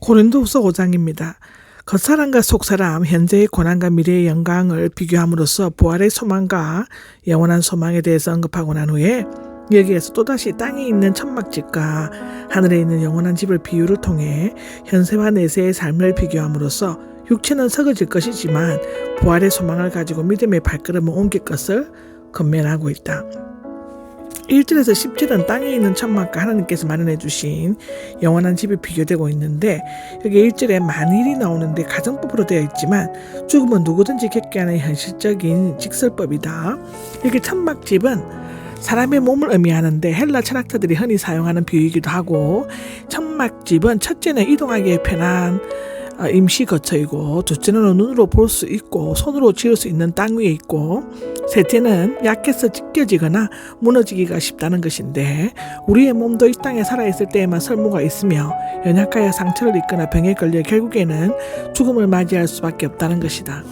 고린도후서 5장입니다. 겉사람과 속사람, 현재의 고난과 미래의 영광을 비교함으로써 부활의 소망과 영원한 소망에 대해서 언급하고 난 후에 여기에서 또다시 땅에 있는 천막집과 하늘에 있는 영원한 집을 비유를 통해 현세와 내세의 삶을 비교함으로써 육체는 썩어질 것이지만 부활의 소망을 가지고 믿음의 발걸음을 옮길 것을 권면하고 있다. 1절에서 10절은 땅에 있는 천막과 하나님께서 마련해 주신 영원한 집이 비교되고 있는데, 여기 1절에 만일이 나오는데 가정법으로 되어 있지만 죽음은 누구든지 겪게 하는 현실적인 직설법이다. 여기 천막집은 사람의 몸을 의미하는데 헬라 철학자들이 흔히 사용하는 비유이기도 하고, 천막집은 첫째는 이동하기에 편한 임시 거처이고, 둘째는 눈으로 볼 수 있고 손으로 지을 수 있는 땅 위에 있고, 셋째는 약해서 찢겨지거나 무너지기가 쉽다는 것인데, 우리의 몸도 이 땅에 살아있을 때에만 설모가 있으며 연약하여 상처를 입거나 병에 걸려 결국에는 죽음을 맞이할 수밖에 없다는 것이다.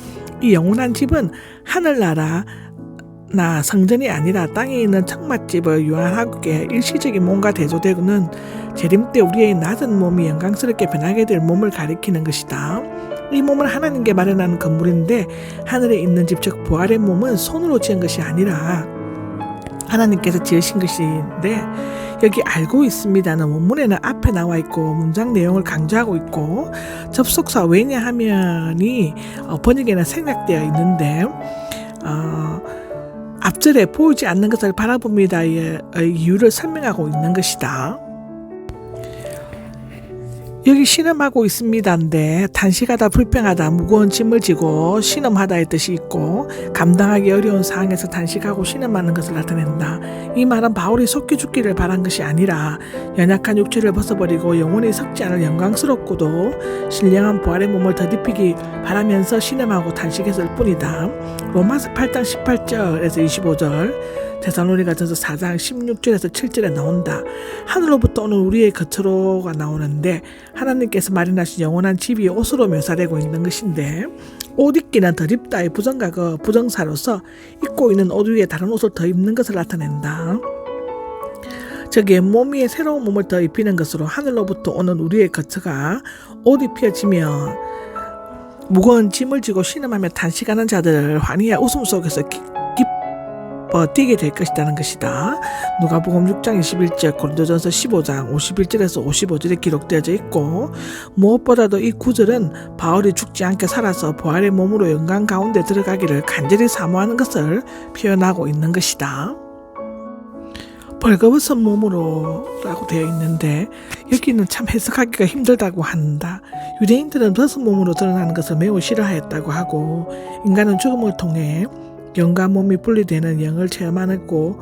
이 영원한 집은 하늘나라 나 성전이 아니라 땅에 있는 천막집을 유한하게 일시적인 몸과 대조되고는 재림 때 우리의 낮은 몸이 영광스럽게 변하게 될 몸을 가리키는 것이다. 이 몸은 하나님께 마련하는 건물인데, 하늘에 있는 집 즉 부활의 몸은 손으로 지은 것이 아니라 하나님께서 지으신 것인데, 여기 알고 있습니다는 원문에는 앞에 나와 있고 문장 내용을 강조하고 있고 접속사 왜냐하면이 번역에는 생략되어 있는데, 앞절에 보이지 않는 것을 바라봅니다의 이유를 설명하고 있는 것이다. 여기 신음하고 있습니다인데 탄식하다, 불평하다, 무거운 짐을 지고 신음하다의 뜻이 있고, 감당하기 어려운 상황에서 탄식하고 신음하는 것을 나타낸다. 이 말은 바울이 속히 죽기를 바란 것이 아니라 연약한 육체를 벗어버리고 영원히 썩지 않을 영광스럽고도 신령한 부활의 몸을 덧입히기 바라면서 신음하고 탄식했을 뿐이다. 로마서 8장 18절에서 25절, 데살로니가전서 4장 16절에서 7절에 나온다. 하늘로부터 오는 우리의 겉으로가 나오는데, 하나님께서 마련하신 영원한 집이 옷으로 묘사되고 있는 것인데, 옷 입기는 더 입다의 부정과 부정사로서 입고 있는 옷 위에 다른 옷을 더 입는 것을 나타낸다. 저기에 몸 위에 새로운 몸을 더 입히는 것으로 하늘로부터 오는 우리의 겉가 옷 입혀지며 무거운 짐을 지고 신음하며 탄식하는 자들을 환희와 웃음 속에서 뛰게 될 것이라는 것이다. 누가복음 6장 21절, 고린도전서 15장 51절에서 55절에 기록되어져 있고, 무엇보다도 이 구절은 바울이 죽지 않게 살아서 부활의 몸으로 영광 가운데 들어가기를 간절히 사모하는 것을 표현하고 있는 것이다. 벌거벗은 몸으로 라고 되어 있는데, 여기는 참 해석하기가 힘들다고 한다. 유대인들은 벗은 몸으로 드러나는 것을 매우 싫어하였다고 하고, 인간은 죽음을 통해 영과 몸이 분리되는 영을 체험하고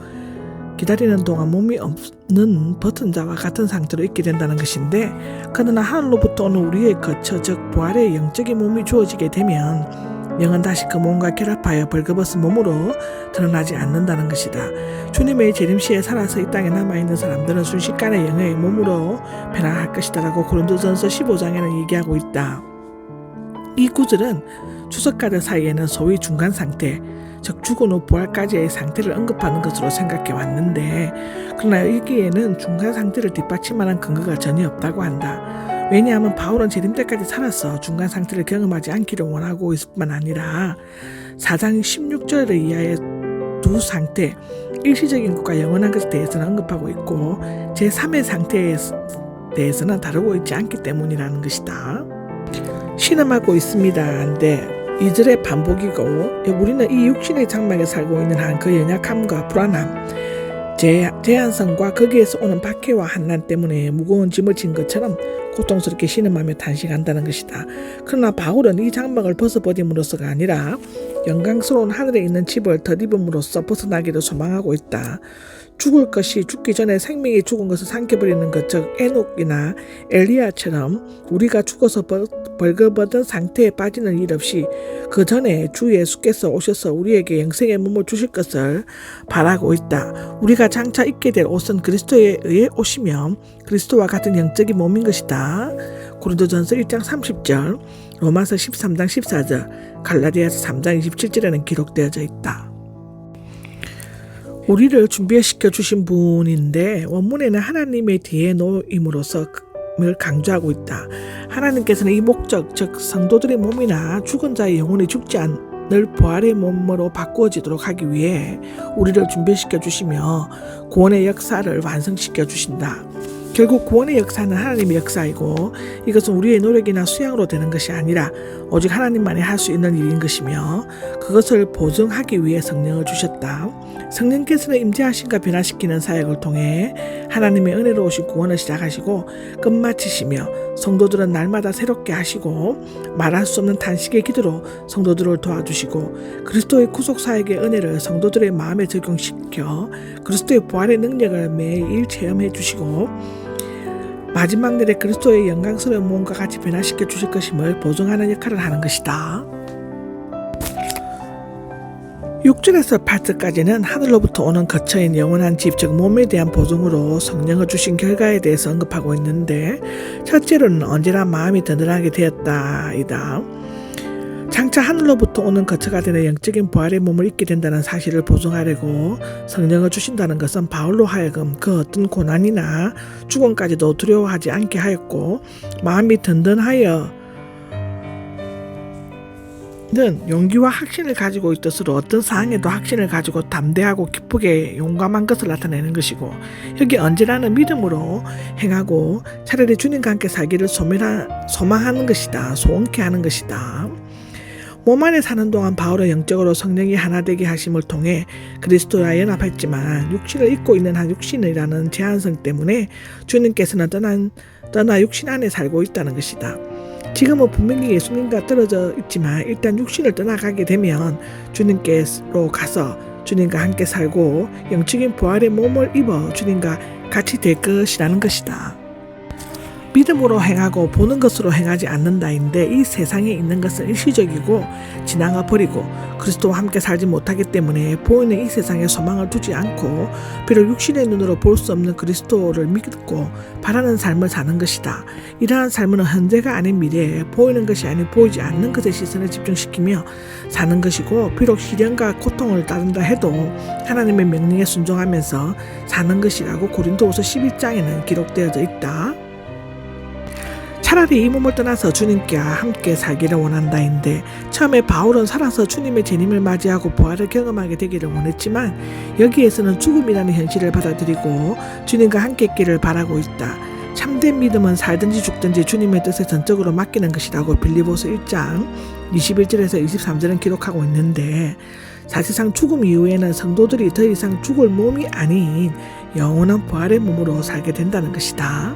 기다리는 동안 몸이 없는 버튼 자와 같은 상태로 있게 된다는 것인데, 그러나 하늘로부터 오는 우리의 거처 즉 부활의 영적인 몸이 주어지게 되면 영은 다시 그 몸과 결합하여 벌거벗은 몸으로 드러나지 않는다는 것이다. 주님의 재림시에 살아서 이 땅에 남아있는 사람들은 순식간에 영의 몸으로 변화할 것이다라고 고린도전서 15장에는 얘기하고 있다. 이 구절은 추석가들 사이에는 소위 중간 상태, 즉 죽은 후 부활까지의 상태를 언급하는 것으로 생각해 왔는데, 그러나 여기에는 중간 상태를 뒷받침하는 근거가 전혀 없다고 한다. 왜냐하면 바울은 재림 때까지 살아서 중간 상태를 경험하지 않기를 원하고 있을 뿐만 아니라 4장 16절의 이하의 두 상태, 일시적인 것과 영원한 것에 대해서는 언급하고 있고 제3의 상태에 대해서는 다루고 있지 않기 때문이라는 것이다. 신음하고 있습니다 한데 2절의 반복이고, 우리는 이 육신의 장막에 살고 있는 한 그 연약함과 불안함, 제한성과 거기에서 오는 박해와 한난 때문에 무거운 짐을 진 것처럼 고통스럽게 신음하며 탄식한다는 것이다. 그러나 바울은 이 장막을 벗어버림으로써가 아니라 영광스러운 하늘에 있는 집을 덧입음으로써 벗어나기를 소망하고 있다. 죽을 것이 죽기 전에 생명이 죽은 것을 삼켜버리는 것, 즉 에녹이나 엘리야처럼 우리가 죽어서 벌거벗은 상태에 빠지는 일 없이 그 전에 주 예수께서 오셔서 우리에게 영생의 몸을 주실 것을 바라고 있다. 우리가 장차 입게 될 옷은 그리스도에 의해 오시며 그리스도와 같은 영적인 몸인 것이다. 고린도전서 1장 30절, 로마서 13장 14절, 갈라디아서 3장 27절에는 기록되어져 있다. 우리를 준비시켜 주신 분인데, 원문에는 하나님의 뒤에 놓임으로써 강조하고 있다. 하나님께서는 이 목적, 즉 성도들의 몸이나 죽은 자의 영혼이 죽지 않을 부활의 몸으로 바꾸어지도록 하기 위해 우리를 준비시켜 주시며 구원의 역사를 완성시켜 주신다. 결국 구원의 역사는 하나님의 역사이고 이것은 우리의 노력이나 수양으로 되는 것이 아니라 오직 하나님만이 할 수 있는 일인 것이며 그것을 보증하기 위해 성령을 주셨다. 성령께서는 임재하심과 변화시키는 사역을 통해 하나님의 은혜로우신 구원을 시작하시고 끝마치시며 성도들은 날마다 새롭게 하시고 말할 수 없는 탄식의 기도로 성도들을 도와주시고 그리스도의 구속 사역의 은혜를 성도들의 마음에 적용시켜 그리스도의 부활의 능력을 매일 체험해 주시고 마지막 날에 그리스도의 영광스러운 몸과 같이 변화시켜 주실 것임을 보증하는 역할을 하는 것이다. 6절에서 8절까지는 하늘로부터 오는 거처인 영원한 집, 즉 몸에 대한 보증으로 성령을 주신 결과에 대해서 언급하고 있는데 첫째로는 언제나 마음이 든든하게 되었다이다. 장차 하늘로부터 오는 거처가 되는 영적인 부활의 몸을 입게 된다는 사실을 보증하려고 성령을 주신다는 것은 바울로 하여금 그 어떤 고난이나 죽음까지도 두려워하지 않게 하였고 마음이 든든하여 는 용기와 확신을 가지고 있듯으로 어떤 상황에도 확신을 가지고 담대하고 기쁘게 용감한 것을 나타내는 것이고 여기 언제라는 믿음으로 행하고 차라리 주님과 함께 살기를 소망하는 것이다. 소원케 하는 것이다. 몸 안에 사는 동안 바울은 영적으로 성령이 하나 되게 하심을 통해 그리스도와 연합했지만 육신을 입고 있는 한 육신이라는 제한성 때문에 주님께서는 떠나 육신 안에 살고 있다는 것이다. 지금은 분명히 예수님과 떨어져 있지만 일단 육신을 떠나가게 되면 주님께로 가서 주님과 함께 살고 영적인 부활의 몸을 입어 주님과 같이 될 것이라는 것이다. 믿음으로 행하고 보는 것으로 행하지 않는다인데 이 세상에 있는 것은 일시적이고 지나가 버리고 그리스도와 함께 살지 못하기 때문에 보이는 이 세상에 소망을 두지 않고 비록 육신의 눈으로 볼 수 없는 그리스도를 믿고 바라는 삶을 사는 것이다. 이러한 삶은 현재가 아닌 미래에 보이는 것이 아닌 보이지 않는 것에 시선을 집중시키며 사는 것이고 비록 시련과 고통을 따른다 해도 하나님의 명령에 순종하면서 사는 것이라고 고린도후서 11장에는 기록되어져 있다. 차라리 이 몸을 떠나서 주님과 함께 살기를 원한다인데 처음에 바울은 살아서 주님의 재림을 맞이하고 부활을 경험하게 되기를 원했지만 여기에서는 죽음이라는 현실을 받아들이고 주님과 함께 있기를 바라고 있다. 참된 믿음은 살든지 죽든지 주님의 뜻에 전적으로 맡기는 것이라고 빌립보서 1장 21절에서 23절은 기록하고 있는데 사실상 죽음 이후에는 성도들이 더 이상 죽을 몸이 아닌 영원한 부활의 몸으로 살게 된다는 것이다.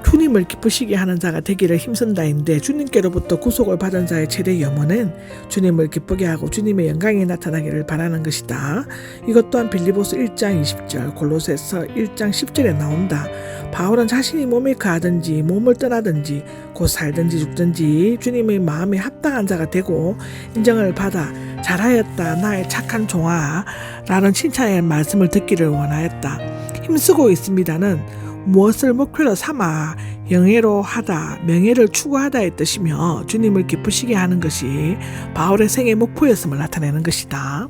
주님을 기쁘시게 하는 자가 되기를 힘쓴다인데 주님께로부터 구속을 받은 자의 최대 염원은 주님을 기쁘게 하고 주님의 영광이 나타나기를 바라는 것이다. 이것 또한 빌립보서 1장 20절, 골로새서 1장 10절에 나온다. 바울은 자신이 몸에 가든지 몸을 떠나든지 곧 살든지 죽든지 주님의 마음에 합당한 자가 되고 인정을 받아 잘하였다 나의 착한 종아 라는 칭찬의 말씀을 듣기를 원하였다. 힘쓰고 있습니다는 무엇을 목표로 삼아 영예로 하다, 명예를 추구하다의 뜻이며 주님을 기쁘시게 하는 것이 바울의 생애 목표였음을 나타내는 것이다.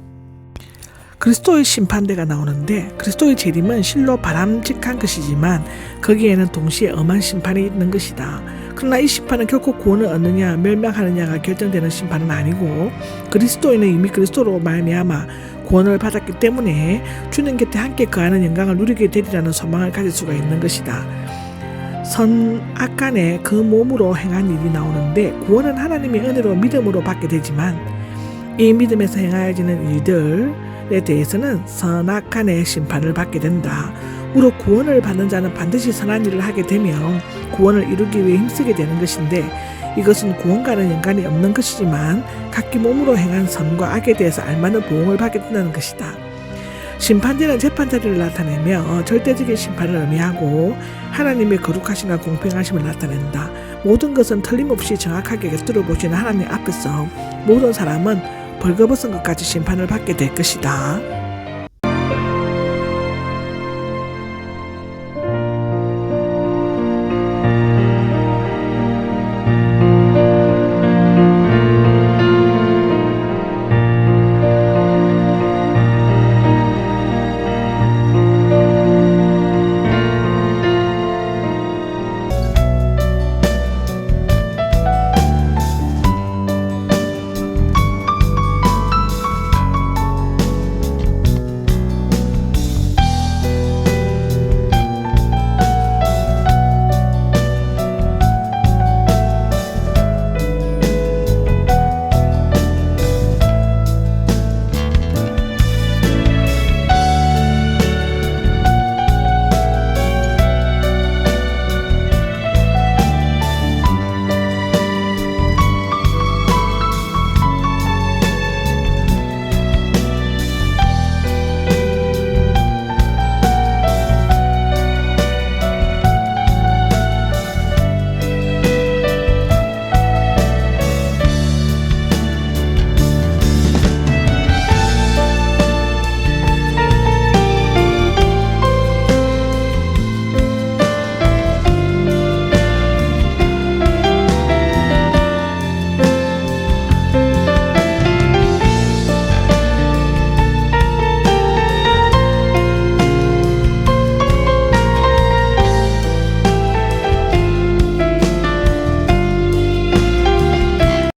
그리스도의 심판대가 나오는데 그리스도의 재림은 실로 바람직한 것이지만 거기에는 동시에 엄한 심판이 있는 것이다. 그러나 이 심판은 결코 구원을 얻느냐 멸망하느냐가 결정되는 심판은 아니고 그리스도인은 이미 그리스도로 말미암아 구원을 받았기 때문에 주님 곁에 함께 거하는 영광을 누리게 되리라는 소망을 가질 수가 있는 것이다. 선악간에 그 몸으로 행한 일이 나오는데 구원은 하나님의 은혜로 믿음으로 받게 되지만 이 믿음에서 행하여지는 일들에 대해서는 선악간의 심판을 받게 된다. 우로 구원을 받는 자는 반드시 선한 일을 하게 되면 구원을 이루기 위해 힘쓰게 되는 것인데 이것은 구원과는 연관이 없는 것이지만 각기 몸으로 행한 선과 악에 대해서 알맞는 보응을 받게 된다는 것이다. 심판대는 재판자리를 나타내며 절대적인 심판을 의미하고 하나님의 거룩하심과 공평하심을 나타낸다. 모든 것은 틀림없이 정확하게 뚫어보시는 하나님 앞에서 모든 사람은 벌거벗은 것 같이 심판을 받게 될 것이다.